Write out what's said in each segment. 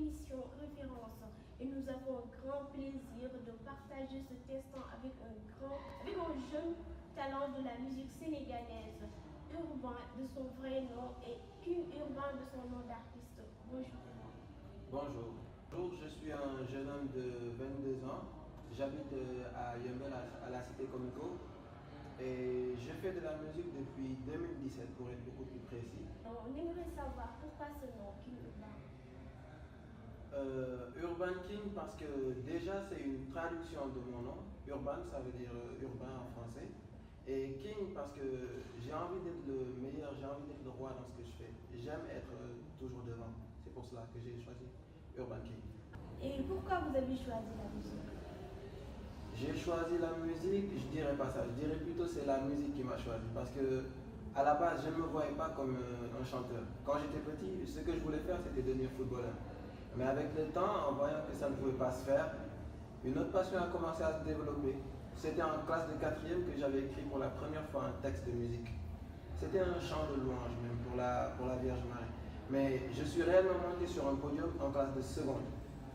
émission Référence et nous avons un grand plaisir de partager cet instant avec un jeune talent de la musique sénégalaise, Urbain de son vrai nom et King Urbain de son nom d'artiste. Bonjour. Bonjour. Bonjour, je suis un jeune homme de 22 ans. J'habite à Yeumbeul, à la cité Comico. Et je fais de la musique depuis 2017 pour être beaucoup plus précis. On aimerait savoir pourquoi ce nom, King Urbain. Urban King parce que déjà c'est une traduction de mon nom. Urban ça veut dire urbain en français. Et King parce que j'ai envie d'être le meilleur, j'ai envie d'être le roi dans ce que je fais. J'aime être toujours devant. C'est pour cela que j'ai choisi Urban King. Et pourquoi vous avez choisi la musique? J'ai choisi la musique, je dirais pas ça, je dirais plutôt c'est la musique qui m'a choisi parce que à la base je ne me voyais pas comme un chanteur. Quand j'étais petit, ce que je voulais faire c'était devenir footballeur. Mais avec le temps, en voyant que ça ne pouvait pas se faire, une autre passion a commencé à se développer. C'était en classe de 4e que j'avais écrit pour la première fois un texte de musique. C'était un chant de louange même pour la Vierge Marie. Mais je suis réellement monté sur un podium en classe de seconde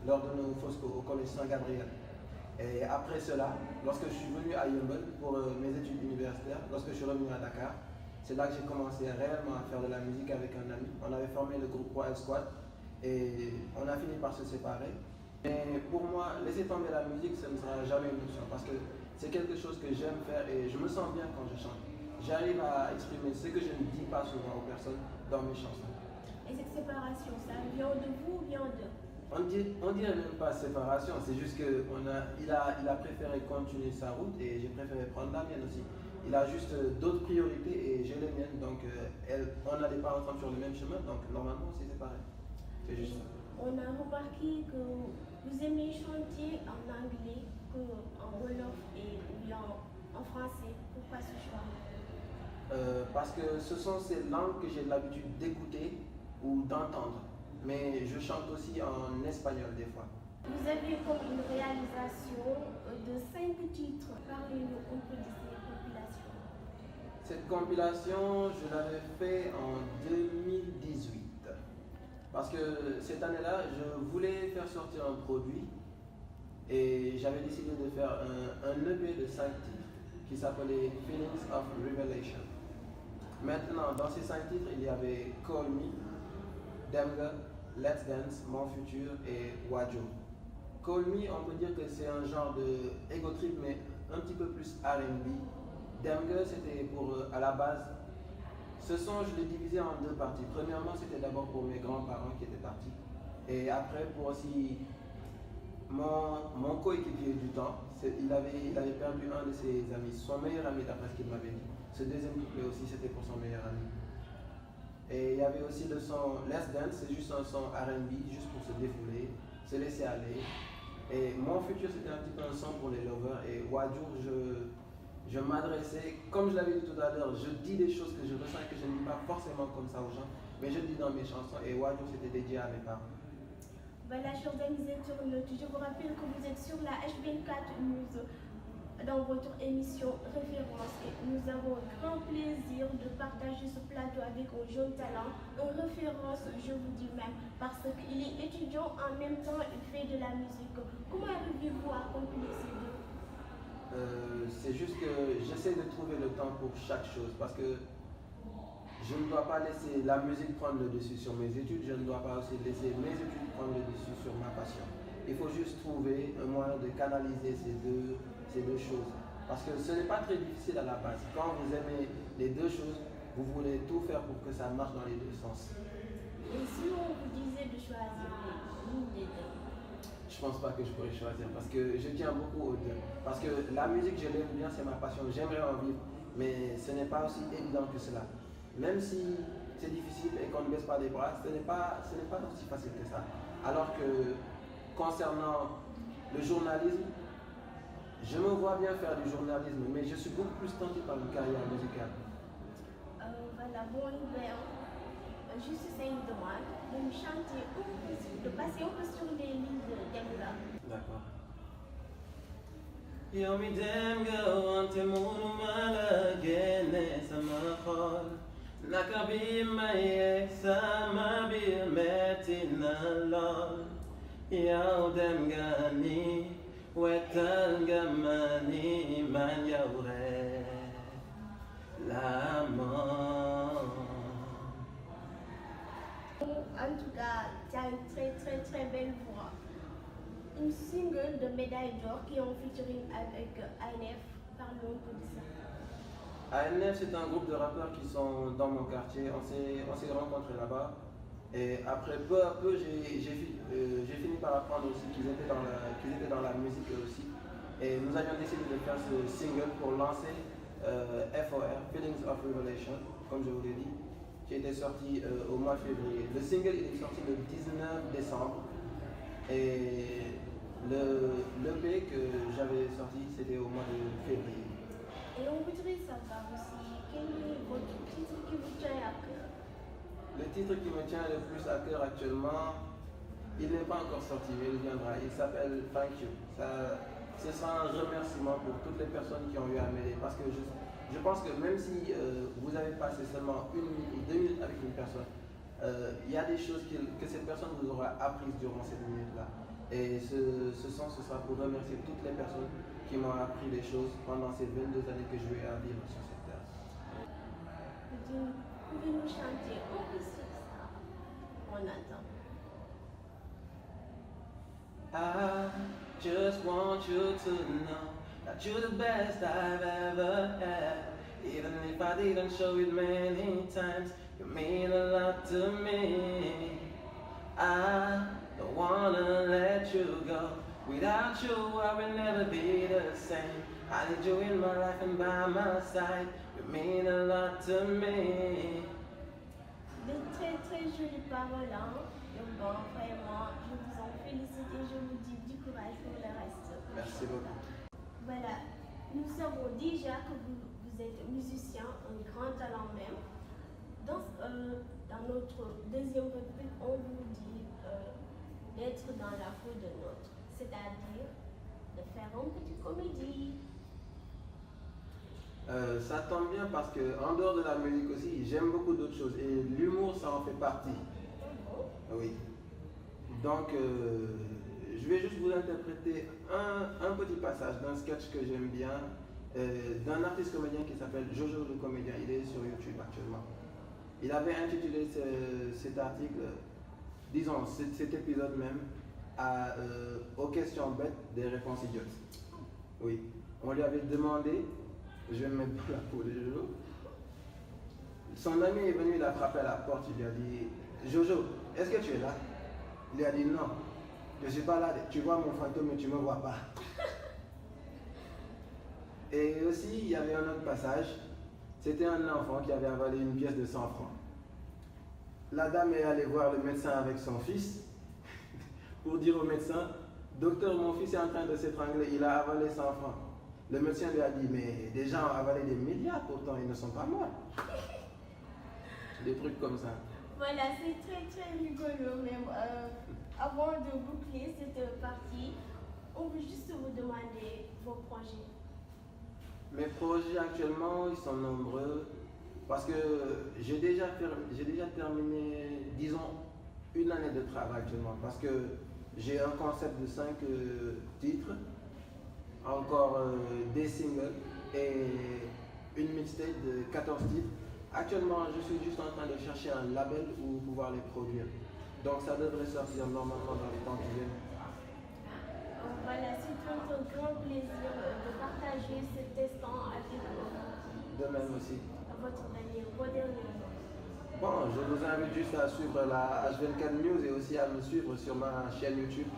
lors de nos Fosco au collège Saint-Gabriel. Et après cela, lorsque je suis venu à Yeumbeul pour mes études universitaires, lorsque je suis revenu à Dakar, c'est là que j'ai commencé réellement à faire de la musique avec un ami. On avait formé le groupe Royal Squad et on a fini par se séparer. Mais pour moi, laisser tomber la musique, ce ne sera jamais une option parce que c'est quelque chose que j'aime faire et je me sens bien quand je chante. J'arrive à exprimer ce que je ne dis pas souvent aux personnes dans mes chansons. Et cette séparation, ça vient de vous ou vient d'eux? On dirait même pas séparation, c'est juste qu'il a préféré continuer sa route et j'ai préféré prendre la mienne aussi. Il a juste d'autres priorités et j'ai les miennes, donc on n'allait pas ensemble sur le même chemin, donc normalement on s'est séparés. C'est juste ça. On a remarqué que vous aimez chanter en anglais qu'en wolof et ou bien en français. Pourquoi ce choix? Parce que ce sont ces langues que j'ai l'habitude d'écouter ou d'entendre. Mais je chante aussi en espagnol des fois. Vous avez comme une réalisation de 5 titres. Parlez-nous un peu de ces compilations. Cette compilation, je l'avais fait en 2018. Parce que cette année-là, je voulais faire sortir un produit et j'avais décidé de faire un EP de 5 titres qui s'appelait Feelings of Revelation. Maintenant, dans ces 5 titres, il y avait Call Me, Demga, Let's Dance, Mon Futur et Wadjo. Call Me, on peut dire que c'est un genre de ego trip mais un petit peu plus R&B. Demga, c'était pour à la base. Ce son, je l'ai divisé en 2 parties. Premièrement, c'était d'abord pour mes grands-parents qui étaient partis. Et après, pour aussi mon coéquipier du temps. Il avait perdu un de ses amis, son meilleur ami d'après ce qu'il m'avait dit. Ce deuxième couplet aussi, c'était pour son meilleur ami. Et il y avait aussi le son Let's Dance, c'est juste un son R&B, juste pour se défouler, se laisser aller. Et Mon Futur, c'était un petit peu un son pour les lovers. Et Wadjour, je m'adressais, comme je l'avais dit tout à l'heure, je dis des choses que je ressens et que je ne dis pas forcément comme ça aux gens, mais je le dis dans mes chansons. Et Wadjour, c'était dédié à mes parents. Voilà, chers amis internautes, je vous rappelle que vous êtes sur la HB4 News dans votre émission Référence et nous avons un grand plaisir de partager ce plateau avec un jeune talent, un référence, je vous dis même, parce qu'il est étudiant en même temps, il fait de la musique. Comment arrivez-vous à conclure ces deux? C'est juste que j'essaie de trouver le temps pour chaque chose parce que je ne dois pas laisser la musique prendre le dessus sur mes études, je ne dois pas aussi laisser mes études prendre le dessus sur ma passion. Il faut juste trouver un moyen de canaliser ces deux choses. Parce que ce n'est pas très difficile à la base. Quand vous aimez les deux choses, vous voulez tout faire pour que ça marche dans les deux sens. Et si on vous disait de choisir l'une des deux? Je ne pense pas que je pourrais choisir parce que je tiens beaucoup aux deux. Parce que la musique, je l'aime bien, c'est ma passion, j'aimerais en vivre, mais ce n'est pas aussi évident que cela. Même si c'est difficile et qu'on ne baisse pas les bras, ce n'est pas aussi facile que ça. Alors que concernant le journalisme, je me vois bien faire du journalisme, mais je suis beaucoup plus tenté par une carrière musicale. Voilà, bon, juste c'est une demande de me chanter de passer un peu sur les lignes de Demga. D'accord. يومي دمجة وانت مون مالا جنة سما خال نكبي ما يسمى بمتنا الله Yow dem nga ni wetal nga ma ni man yow rek la mort. En tout cas, tu as une très belle voix. Une single de médaille d'or qui est en featuring avec ANF. Parlons un peu de ça. ANF, c'est un groupe de rappeurs qui sont dans mon quartier. On s'est rencontrés là-bas. Et après, peu à peu, j'ai fini par apprendre aussi qu'ils étaient dans la musique aussi. Et nous avions décidé de faire ce single pour lancer FOR, Feelings of Revelation, comme je vous l'ai dit, qui était sorti au mois de février. Le single il est sorti le 19 décembre. Et l'EP que j'avais sorti, c'était au mois de février. Et on voudrait savoir aussi, quel est votre titre qui vous tient à cœur? Le titre qui me tient le plus à cœur actuellement, il n'est pas encore sorti, mais il viendra. Il s'appelle Thank You. Ce sera un remerciement pour toutes les personnes qui ont eu à m'aider. Parce que je pense que même si vous avez passé seulement 1 minute ou 2 minutes avec une personne, il y a des choses que cette personne vous aura apprises durant cette minute-là. Et ce son, ce sera pour remercier toutes les personnes qui m'ont appris des choses pendant ces 22 années que je vais à vivre sur cette terre. Pouvez-nous chanter un peu sur ça? On attend. I just want you to know that you're the best I've ever had. Even if I didn't show it many times, you mean a lot to me. I don't wanna let you go. Without you, I will never be the same. I need you in my life and by my side. You mean a lot to me. De très jolies paroles, hein? Donc bon, vraiment, je vous en félicite et je vous dis du courage pour le reste. Merci beaucoup. Voilà, nous savons déjà que vous êtes musicien, un grand talent même. Dans notre deuxième rubrique, on vous dit d'être dans la peau de l'autre, c'est-à-dire de faire une petite comédie. Ça tombe bien parce que en dehors de la musique aussi, j'aime beaucoup d'autres choses et l'humour, ça en fait partie. Oui. Donc, je vais juste vous interpréter un petit passage d'un sketch que j'aime bien, d'un artiste comédien qui s'appelle Jojo le comédien. Il est sur YouTube actuellement. Il avait intitulé cet article, disons cet épisode même, aux questions bêtes des réponses idiotes. Oui. On lui avait demandé, je vais me mettre dans la peau de Jojo. Son ami est venu, il a frappé à la porte, il lui a dit Jojo, est-ce que tu es là? Il lui a dit non, je ne suis pas là, tu vois mon fantôme mais tu ne me vois pas. Et aussi, il y avait un autre passage, c'était un enfant qui avait avalé une pièce de 100 francs. La dame est allée voir le médecin avec son fils pour dire au médecin, docteur, mon fils est en train de s'étrangler, il a avalé 100 francs. Le médecin lui a dit, mais des gens ont avalé des milliards, pourtant ils ne sont pas morts. Des trucs comme ça. Voilà, c'est très rigolo même. Avant de boucler cette partie, on veut juste vous demander vos projets. Mes projets actuellement, ils sont nombreux parce que j'ai déjà terminé, disons, une année de travail actuellement parce que j'ai un concept de 5 titres, encore des singles et une mixtape de 14 titres. Actuellement, je suis juste en train de chercher un label où pouvoir les produire. Donc ça devrait sortir normalement dans les temps qui viennent. Voilà, c'est un grand plaisir de partager cet instant avec vous. De même aussi. Votre dernier mot. Bon, je vous invite juste à suivre la H24 News et aussi à me suivre sur ma chaîne YouTube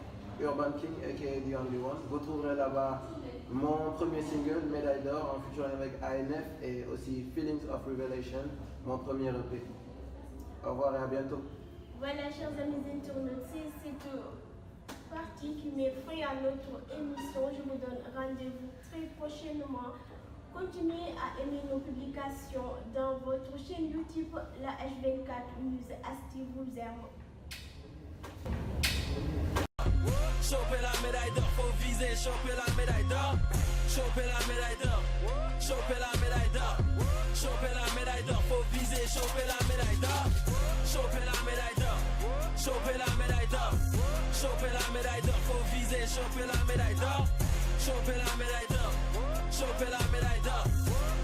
Urban King aka The Only One. Vous trouverez là-bas mon premier single, Médaille d'or, en featuring avec ANF et aussi Feelings of Revelation, mon premier EP. Au revoir et à bientôt. Voilà, chers amis internautes, c'est cette partie qui met fin à notre émission. Je vous donne rendez-vous très prochainement. Continuez à aimer nos publications dans votre chaîne YouTube, la H24 News. Asti vous aime. Choper la médaille d'or, faut viser, choper la médaille d'or. Choper la médaille d'or, choper la médaille d'or. Choper la médaille d'or, faut viser, choper la médaille d'or. Choper la médaille d'or, choper la médaille d'or. Choper la médaille viser, choper la médaille d'or. Choper la médaille d'or. Choper la médaille d'or.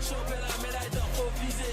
Choper la médaille d'or, faut viser.